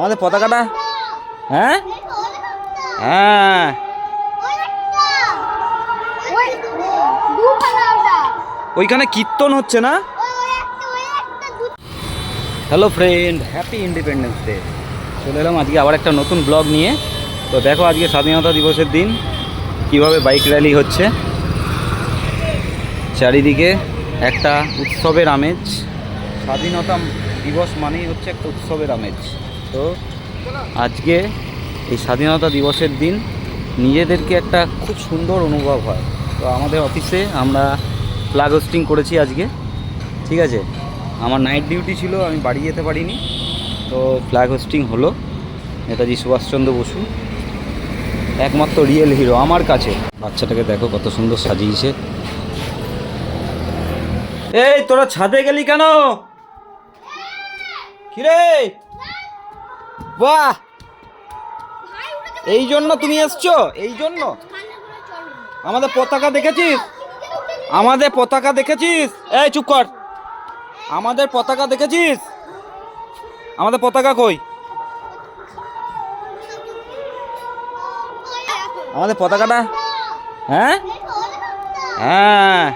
আমাদের পতাকাটা। হ্যাঁ হ্যাঁ ওইখানে কীর্তন হচ্ছে না? Hello friend, happy independence day. চলে এলাম আজকে আবার একটা নতুন ব্লগ নিয়ে। তো দেখো আজকে স্বাধীনতা দিবসের দিন কিভাবে বাইক র্যালি হচ্ছে, চারিদিকে একটা উৎসবের আমেজ। স্বাধীনতা দিবস মানেই হচ্ছে একটা উৎসবের আমেজ। তো আজকে এই স্বাধীনতা দিবসের দিন নিজেদেরকে একটা খুব সুন্দর অনুভব হয়। তো আমাদের অফিসে আমরা ফ্ল্যাগ হোস্টিং করেছি আজকে, ঠিক আছে। আমার নাইট ডিউটি ছিল, আমি বাড়ি যেতে পারিনি, তো ফ্ল্যাগ হোস্টিং হলো। নেতাজি সুভাষচন্দ্র বসু একমাত্র রিয়েল হিরো আমার কাছে। বাচ্চাটাকে দেখো কত সুন্দর সাজিয়েছে। এই তোরা ছাদে গেলি কেন? কিরে বাহ, এই জন্য তুমি এসছো? এই জন্য আমাদের পতাকা দেখেছিস? আমাদের পতাকা দেখেছিস? এই চুপ কর। আমাদের পতাকা দেখেছিস? আমাদের পতাকা কই? আমাদের পতাকাটা। হ্যাঁ হ্যাঁ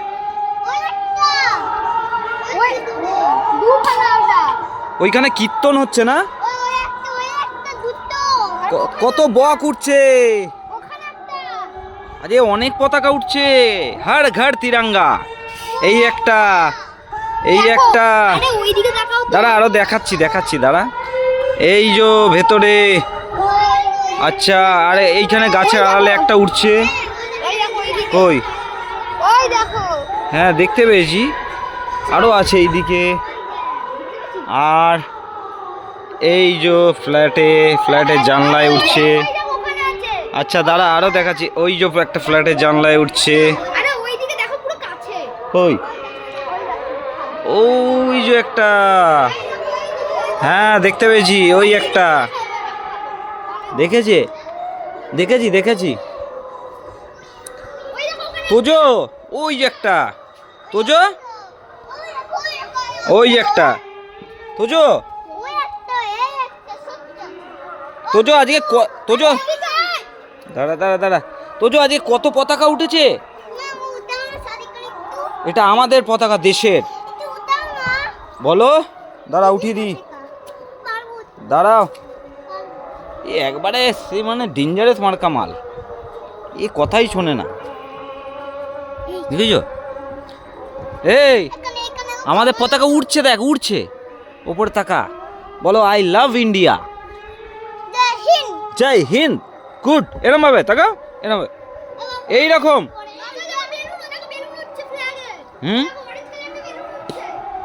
ওইখানে কীর্তন হচ্ছে না? কত বক উঠছে আজকে, অনেক পতাকা উঠছে। হর ঘর তিরঙ্গা। এই একটা, এই একটা। দাঁড়া আরো দেখাচ্ছি দাঁড়া। এই যে ভেতরে, আচ্ছা। আরে এইখানে গাছের আড়ালে একটা উঠছে। কই? হ্যাঁ দেখতে পেয়েছি, আরো আছে এইদিকে। আর এই যে ফ্ল্যাটের জানলায় উঠছে। আচ্ছা দাঁড়া আরো দেখাচ্ছি। ওই যে একটা ফ্ল্যাটের জানলায় উঠছে। কই? ওই যে একটা, হ্যাঁ দেখতে পেয়েছি। ওই একটা দেখেছি। তোজো ওই যে একটা, তোজো ওই একটা, তোজো আজকে তোজো দাঁড়া তোজো আজকে কত পতাকা উঠেছে। এটা আমাদের পতাকা, দেশের। বলো, দাঁড়া উঠিয়ে দিই, দাঁড়াও। একবারে সে মানে ডেঞ্জারাস মার্কা মাল, এ কথাই শোনে না, বুঝেছ? এই আমাদের পতাকা উঠছে, দেখ উঠছে ওপরে তাকা। বলো I love India, Jai Hind. Good, এরম ভাবে তাকাও, এরম ভাবে, এইরকম।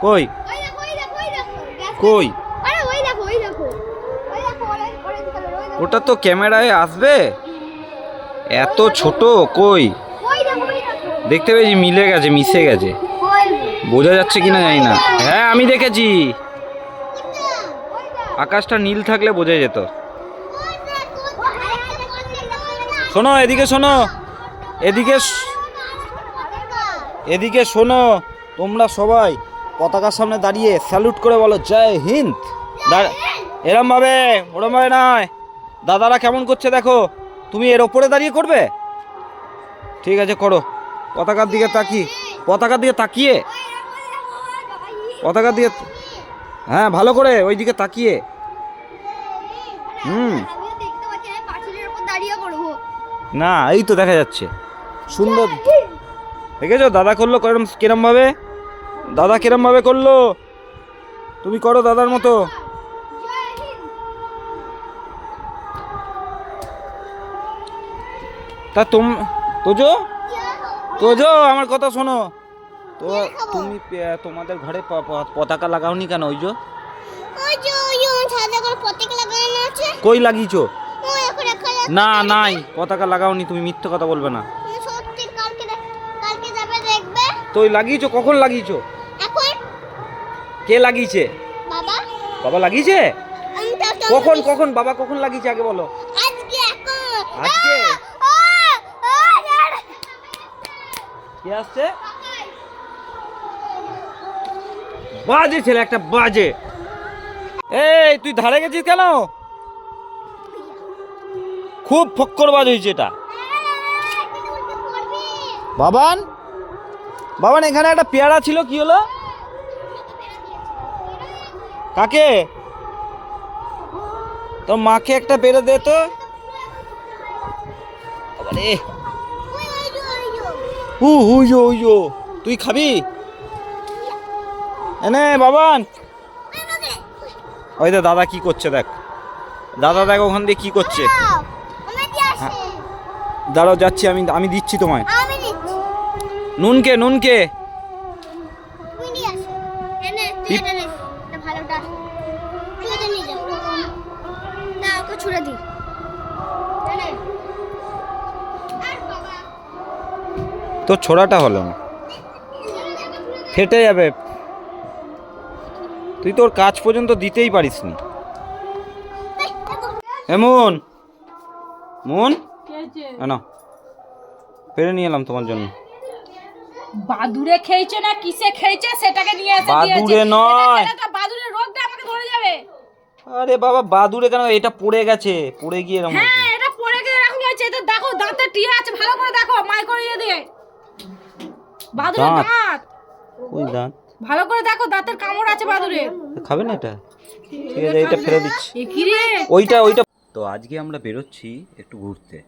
কই কই? ওটা তো ক্যামেরায় আসবে, এত ছোট। কই? দেখতে পেয়েছি, মিশে গেছে। বোঝা যাচ্ছে কিনা জানি না। হ্যাঁ আমি দেখেছি, আকাশটা নীল থাকলে বোঝা যেত। শোনো এদিকে, এদিকে শোনো। তোমরা সবাই পতাকার সামনে দাঁড়িয়ে স্যালুট করে বলো জয় হিন্দ। এরম ভাবে, ওরম ভাবে নয়। দাদারা কেমন করছে দেখো, তুমি এর ওপরে দাঁড়িয়ে করবে? ঠিক আছে করো। পতাকার দিকে তাকিয়ে, হ্যাঁ ভালো করে ওই দিকে তাকিয়ে। না এই তো দেখা যাচ্ছে, সুন্দর দেখেছো? দাদা করলো কিরম ভাবে, দাদা কিরম ভাবে করলো। তুমি করো দাদার মতো। তা তোজো আমার কথা শোনো তো। তুমি তোমাদের ঘরে পতাকা লাগাওনি কেন? ওই যে কই লাগিয়েছো? না নাই, পতাকা লাগাওনি তুমি, মিথ্যে কথা বলবে না। তো লাগিয়েছো, কখন লাগিয়েছো? কে লাগিয়েছে? বাবা লাগিয়েছে। কখন বাবা কখন লাগিয়েছে আগে বলো। আজকে কে আসছে? বাজে ছেলে একটা, বাজে। এই তুই ধারে গেছিস কেন? খুব ফক্করবাজ হয়েছে এটা। বাবান, বাবান এখানে একটা পেয়ারা ছিল, কি হলো? কাকে? তোর মাকে একটা পেড়ে দে তো। আরে হুইজো তুই খাবি? এনে বাবান, ওই দে দাদা কি করছে দেখ, দাদা দেখ ওখান দিয়ে কি করছে। দাঁড়াও যাচ্ছি আমি, আমি দিচ্ছি তোমায়। নুনকে নুনকে তো ছোড়াটা হলো না, ফেটে যাবে। তুই তোর কাজ পর্যন্ত দিতেই পারিসনি। এমন মন না পেরে নিয়ে এলাম তোমার জন্য। বাদুড়ে খেয়েছে না কিসে খেয়েছে সেটাকে নিয়ে এসে দিয়েছে। বাদুড়ে নয়, এটা বাদুড়ের রোগটা আমাকে ধরে যাবে। আরে বাবা বাদুড়ে কেন? এটা পড়ে গেছে, পড়ে গিয়ে এরকম হ্যাঁ এটা পড়ে গিয়ে এরকম হয়েছে। এটা দেখো দাঁতে টিয়া আছে, ভালো করে দেখো, মাই করিয়ে দিয়ে। বাদুড়ের দাঁত? দাঁত ওই দাঁত ভালো করে দেখো, দাঁতের কামড় আছে বাদুড়ের। খাবে না এটা? ঠিক আছে এটা ফেলে দিচ্ছি। এ কি রে? ওইটা তো আজকে আমরা বেরোচ্ছি একটু ঘুরতে,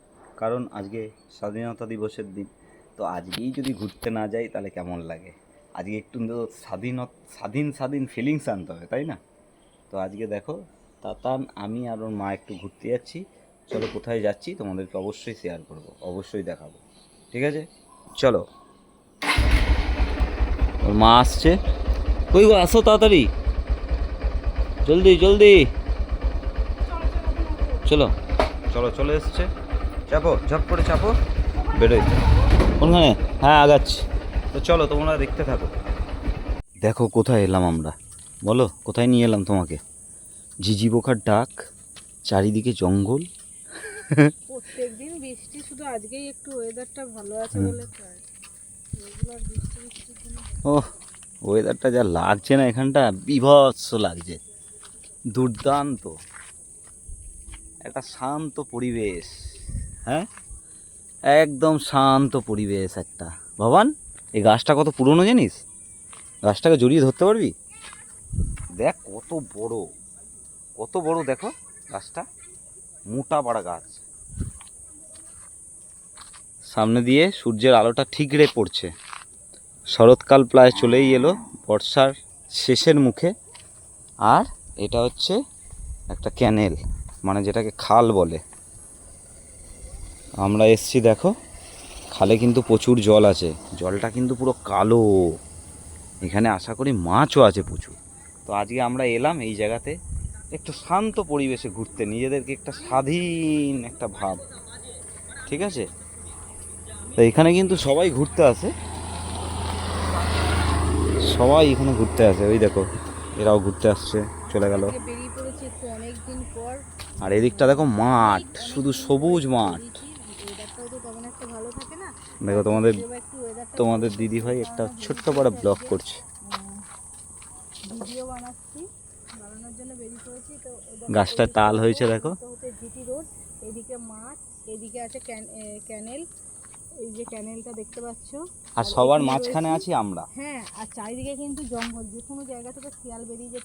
কারণ আজকে স্বাধীনতা দিবসের দিন। তো আজকেই যদি ঘুরতে না যাই তাহলে কেমন লাগে? আজকে একটু তো স্বাধীন ফিলিংস আনতে হবে, তাই না? তো আজকে দেখো তাতান, আমি আর ওর মা একটু ঘুরতে যাচ্ছি। চলো কোথায় যাচ্ছি তোমাদেরকে অবশ্যই শেয়ার করব, অবশ্যই দেখাবো, ঠিক আছে? চলো। ওর মা আসছে, কই গো আসো তাড়াতাড়ি, জলদি জলদি চলো। চলো চলে এসছে, চাপো ঝপ করে চাপো, বেরোই। কোনখানে? হ্যাঁ আগাচ্ছি। তো চলো তোমরা দেখতে থাকো। দেখো কোথায় এলাম আমরা, বলো কোথায় নিয়ে এলাম তোমাকে? ঝিঝি পোকার ডাক, চারিদিকে জঙ্গল। প্রত্যেকদিন বৃষ্টি, শুধু আজকেই একটু ওয়েদারটা ভালো আছে বলে তাই। রেগুলার বৃষ্টির জন্য ওহ ওয়েদারটা যা লাগছে না এখানটা, বীভৎস লাগছে, দুর্দান্ত একটা শান্ত পরিবেশ। হ্যাঁ একদম শান্ত পরিবেশ একটা। ভবান এই গাছটা কত পুরনো জানিস? গাছটাকে জড়িয়ে ধরতে পারবি? দেখ কত বড়, কত বড় দেখো গাছটা, মোটা পাড়া গাছ। সামনে দিয়ে সূর্যের আলোটা ঠিকরে পড়ছে। শরৎকাল প্রায় চলেই এলো, বর্ষার শেষের মুখে। আর এটা হচ্ছে একটা ক্যানেল, মানে যেটাকে খাল বলে। আমরা এসছি দেখো, খালে কিন্তু প্রচুর জল আছে, জলটা কিন্তু পুরো কালো। এখানে আশা করি মাছও আছে প্রচুর। তো আজকে আমরা এলাম এই জায়গাতে একটু শান্ত পরিবেশে ঘুরতে, নিজেদেরকে একটা স্বাধীন একটা ভাব, ঠিক আছে? তো এখানে কিন্তু সবাই ঘুরতে আসে, সবাই এখানে ঘুরতে আসে। ওই দেখো এরাও ঘুরতে আসছে, চলে গেল। বেরিয়ে পড়েছি একটু অনেকদিন পর। আর এদিকটা দেখো মাঠ, শুধু সবুজ মাঠ। ওয়েদারটাও তো তেমন একটা ভালো থাকে না। দেখো তোমাদের দিদি ভাই একটা ছোট্ট বড় ব্লগ করছে। ভিডিও বানাচ্ছি, বানানোর জন্য বেরিয়ে পড়েছি। তো গাছটা তাল হয়েছে দেখো। জিটি রোড, এদিকে মাঠ, এদিকে আছে ক্যানেল, এই যে ক্যানেলটা দেখতে পাচ্ছো। আর সবার মাঝখানে আছি আমরা। হ্যাঁ, আর চারিদিকে কিন্তু জঙ্গল, যে কোনো জায়গা থেকে শিয়াল বেরিয়ে যেতে